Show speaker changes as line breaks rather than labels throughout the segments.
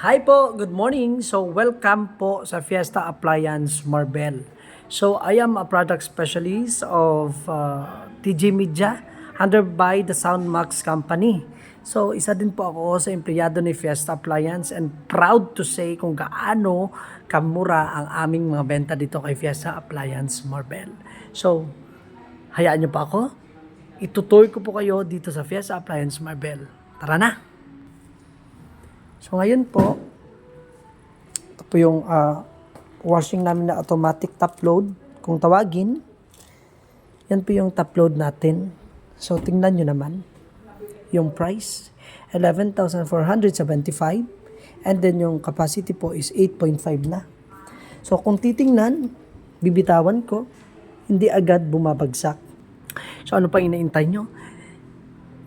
Hi po, good morning. So welcome po sa Fiesta Appliance Marbel. So I am a product specialist of TG Media under by the Soundmax Company. So isa din po ako sa empleyado ni Fiesta Appliance and proud to say kung gaano kamura ang aming mga benta dito kay Fiesta Appliance Marbel. So hayaan niyo pa ako. Itutour ko po kayo dito sa Fiesta Appliance Marbel. Tara na! So ngayon po, ito po yung washing namin na automatic top load. Kung tawagin, yan po yung top load natin. So tingnan nyo naman, yung price, 11,475. And then yung capacity po is 8.5 na. So kung titingnan, bibitawan ko, hindi agad bumabagsak. So ano pa inaintay nyo?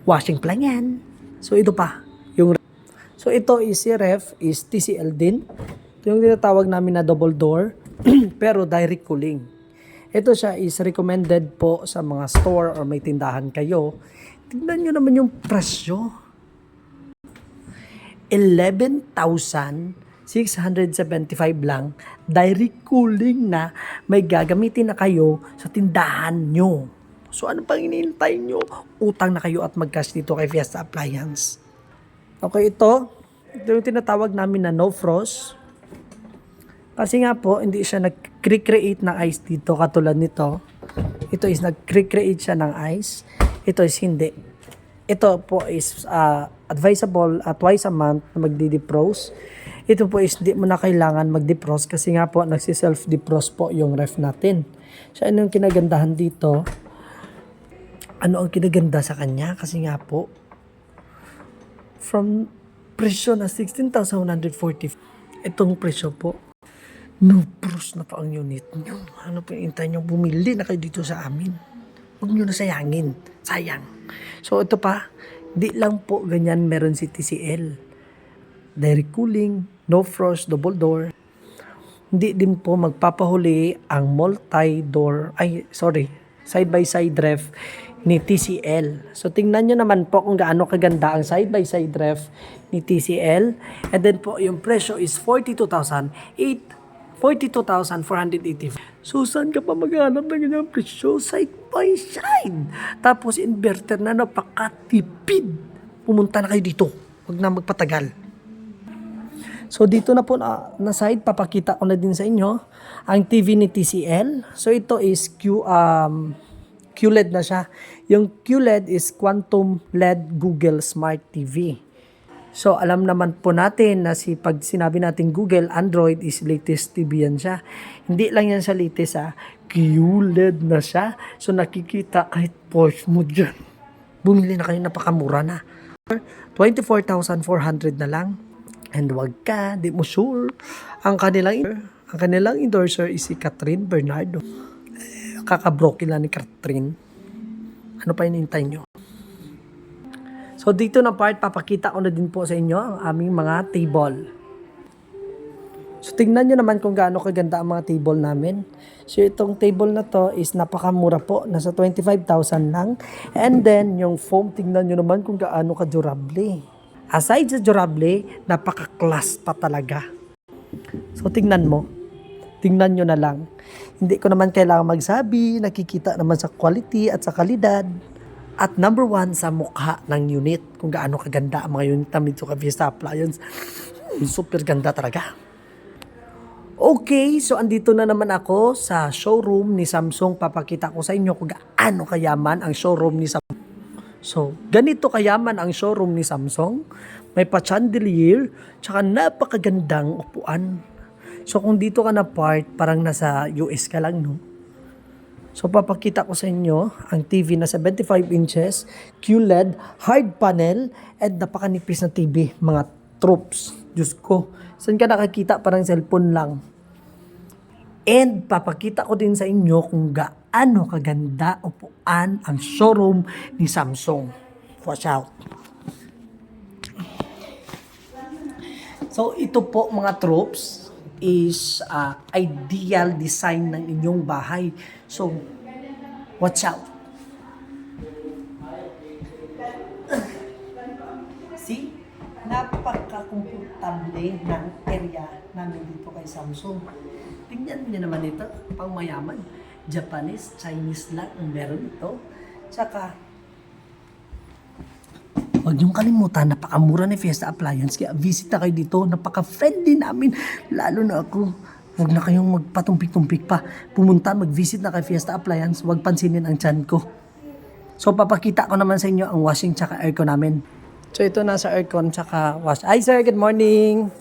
Washing plan yan. So ito pa, yung so ito is si ref is TCL din. Ito yung tinatawag namin na double door pero direct cooling. Ito siya is recommended po sa mga store or may tindahan kayo. Tingnan nyo naman yung presyo. 11,675 lang. Direct cooling na may gagamitin na kayo sa tindahan nyo. So ano pang hinihintay nyo? Utang na kayo at mag-cash dito kay Fiesta Appliance. Okay, ito yung tinatawag namin na no frost. Kasi nga po, hindi siya nag-create ng ice dito katulad nito. Ito is nag-create siya ng ice. Ito is hindi. Ito po is advisable twice a month na magdi-defrost. Ito po is hindi mo na kailangan mag-defrost kasi nga po nagsi-self-defrost po yung ref natin. So ano yung kinagandahan dito? Ano ang kinaganda sa kanya? Kasi nga po, from presyo na 16,140, itong presyo po, no pros na pa ang unit nyo. Ano po yung intay nyo? Bumili na kayo dito sa amin. Huwag nyo na sayangin. Sayang. So ito pa, di lang po ganyan meron si TCL. Direct cooling, no frost, double door. Hindi din po magpapahuli ang side-by-side ref ni TCL. So tingnan nyo naman po kung gaano kaganda ang side-by-side ref ni TCL. And then po yung presyo is 42,485. So saan ka pa maghanap ng ganyang presyo? Side-by-side. Tapos inverter na napakatipid. Pumunta na kayo dito. Huwag na magpatagal. So dito na po na side, papakita ko na din sa inyo ang TV ni TCL. So ito is QLED na siya. Yung QLED is Quantum LED Google Smart TV. So alam naman po natin na pag sinabi natin Google, Android is latest TV yan siya. Hindi lang yan sa latest QLED na siya. So nakikita kahit Porsche mo dyan. Bumili na kayo, napakamura na. 24,400 na lang. And wag ka, di mo sure. Ang kanilang endorser is si Catherine Bernardo. Kakabroken lang ni Catherine. Ano pa hinihintay nyo? So dito na part, papakita ko na din po sa inyo ang aming mga table. So tingnan nyo naman kung gaano kaganda ang mga table namin. So itong table na to is napakamura po. Nasa 25,000 lang. And then yung foam, tingnan nyo naman kung gaano ka-durable. Aside sa durable, napaka-class pa talaga. So tingnan mo. Tingnan nyo na lang. Hindi ko naman kailangan magsabi, nakikita naman sa quality at sa kalidad. At number one sa mukha ng unit, kung gaano kaganda ang mga unit namin sa Fiesta Appliance. Super ganda talaga. Okay, so andito na naman ako sa showroom ni Samsung. Papakita ko sa inyo kung gaano kayaman ang showroom ni Samsung. So, ganito kayaman ang showroom ni Samsung. May pa-chandelier, tsaka napakagandang upuan. So, kung dito ka na part, parang nasa US ka lang, no? So, papakita ko sa inyo ang TV na 75 inches, QLED, hard panel, and napakanipis na TV, mga troops. Diyos ko, saan ka nakakita? Parang cellphone lang. And papakita ko din sa inyo kung gaano kaganda upuan ang showroom ni Samsung. Watch out. So ito po mga troops is ideal design ng inyong bahay. So watch out. See? napaka-komportable ng area namin dito kay Samsung. Tingnan niyo naman ito, pang mayaman. Japanese, Chinese lang ang meron ito. Tsaka, huwag niyong kalimutan, napakamura ni Fiesta Appliance. Kaya visit na kayo dito, napaka-friendly namin. Lalo na ako, huwag na kayong magpatumpik-tumpik pa. Pumunta, mag-visit na kay Fiesta Appliance, huwag pansinin ang tiyan ko. So, papakita ko naman sa inyo ang washing tsaka aircon namin. So, ito nasa aircon tsaka wash. Hi sir, good morning!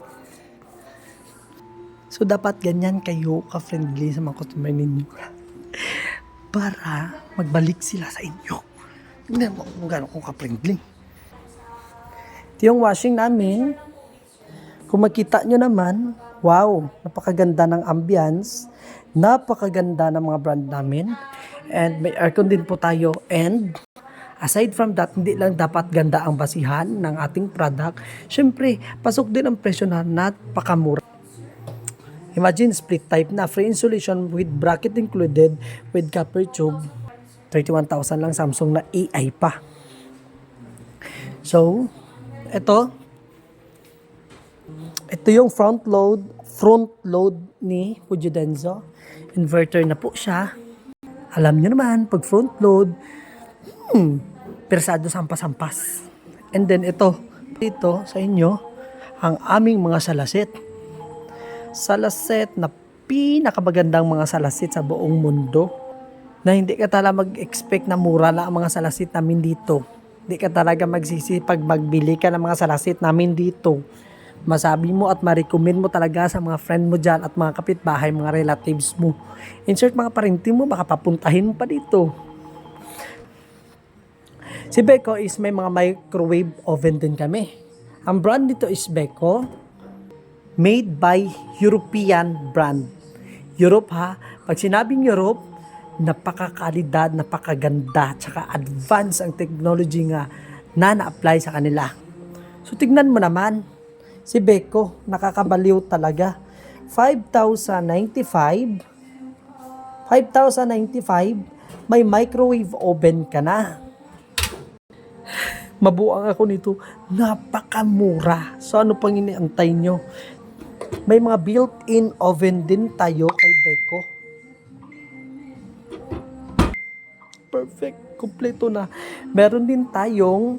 So, dapat ganyan kayo ka-friendly sa mga customer ninyo. Para magbalik sila sa inyo. Tingnan mo kung gano'n kung ka-friendly. Ito yung washing namin. Kung makita nyo naman, wow, napakaganda ng ambience. Napakaganda ng mga brand namin. And may aircon din po tayo. And aside from that, hindi lang dapat ganda ang basihan ng ating product. Siyempre, pasok din ang presyo na napakamura. Imagine split type na free insulation with bracket included with copper tube. 31,000 lang Samsung na AI pa. So, ito yung front load ni Fuji Denso. Inverter na po siya. Alam nyo naman, pag front load, persado sampas-sampas. And then ito sa inyo, ang aming mga salasit. Salasit na pinakamagandang mga salasit sa buong mundo. Na hindi ka talaga mag-expect na mura lang ang mga salasit namin dito. Hindi ka talaga magsisi pag magbili ka ng mga salasit namin dito. Masabi mo at ma-recommend mo talaga sa mga friend mo dyan at mga kapitbahay, mga relatives mo. Insert mga parinti mo, baka papuntahin mo pa dito. Si Beko is may mga microwave oven din kami. Ang brand nito is Beko. Made by European brand. Europe ha. Pag sinabing Europe, napakakalidad, napakaganda, tsaka advanced ang technology nga na na-apply sa kanila. So tignan mo naman, si Beko, nakakabaliw talaga. 5,095, may microwave oven ka na. Mabuang ako nito, napakamura. So ano pang iniantay nyo? May mga built-in oven din tayo kay Beko. Perfect, kumpleto na. Meron din tayong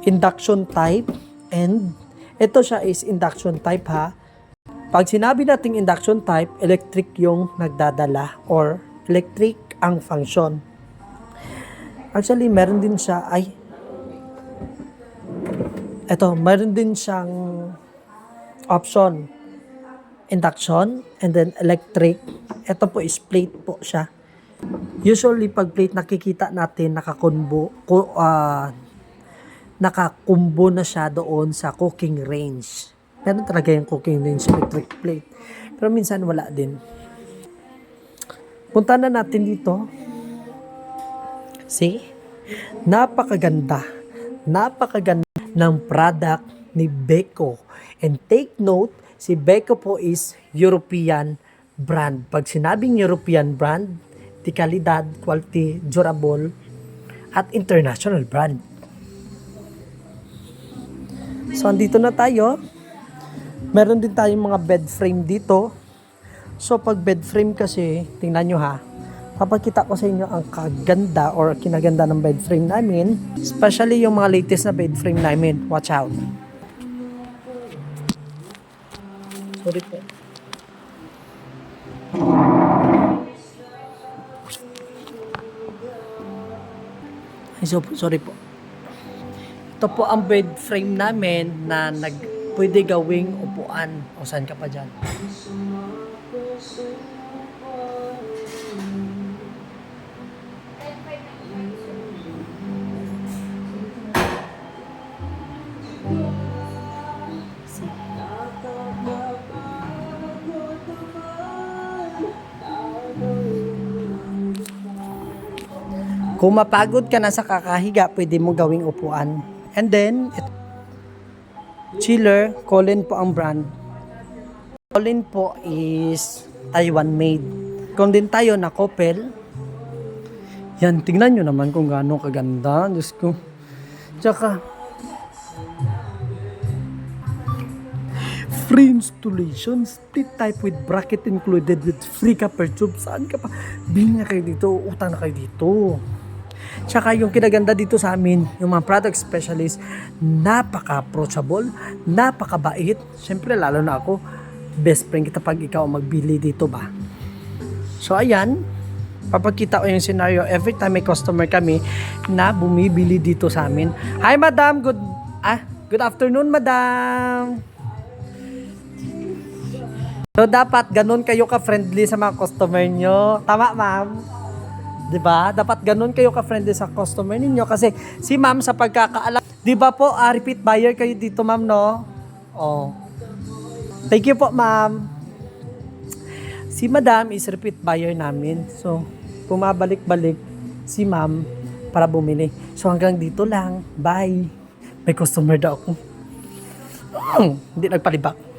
induction type and ito siya is induction type ha. Pag sinabi nating induction type, electric yung nagdadala or electric ang function. Actually, meron din siya meron din siyang option. Induction and then electric. Ito po is plate po siya. Usually pag plate nakikita natin nakakumbo na siya doon sa cooking range. Meron talaga yung cooking range electric plate. Pero minsan wala din. Punta na natin dito. See? Napakaganda ng product ni Beko. And take note, si Beko po is European brand. Pag sinabing European brand, di kalidad, quality, durable, at international brand. So, andito na tayo. Meron din tayong mga bed frame dito. So, pag bed frame kasi, tingnan nyo ha, papakita ko sa inyo ang kaganda or kinaganda ng bed frame namin. Especially yung mga latest na bed frame namin. Watch out. Sorry po. Sorry po. Ito po ang bed frame namin na pwede gawing upuan. O saan ka pa dyan? Kung mapagod ka na sa kakahiga, pwede mo gawing upuan. And then, chiller, Colin po ang brand. Colin po is Taiwan made. Kung din tayo na Coppel, yan, tingnan nyo naman kung gaano kaganda. Diyos ko. Tsaka, free installation, split type with bracket included with free copper tube. Saan ka pa? Bili na kayo dito, utang na kayo dito. Tsaka yung kinaganda dito sa amin, yung mga product specialist, napaka-approachable, napakabait. Siyempre, lalo na ako, best friend kita pag ikaw magbili dito ba. So, ayan, papakita ko yung scenario every time may customer kami na bumibili dito sa amin. Hi, madam! Good afternoon, madam! So, dapat ganun kayo ka-friendly sa mga customer nyo. Tama, ma'am? Diba? Dapat ganun kayo ka-friendly sa customer ninyo kasi si ma'am sa pagkakaalam, diba po, repeat buyer kayo dito, ma'am, no? Oh. Thank you po, ma'am. Si madam is repeat buyer namin. So, pumabalik-balik si ma'am para bumili. So, hanggang dito lang. Bye. May customer daw ako. Hindi nagpalibak.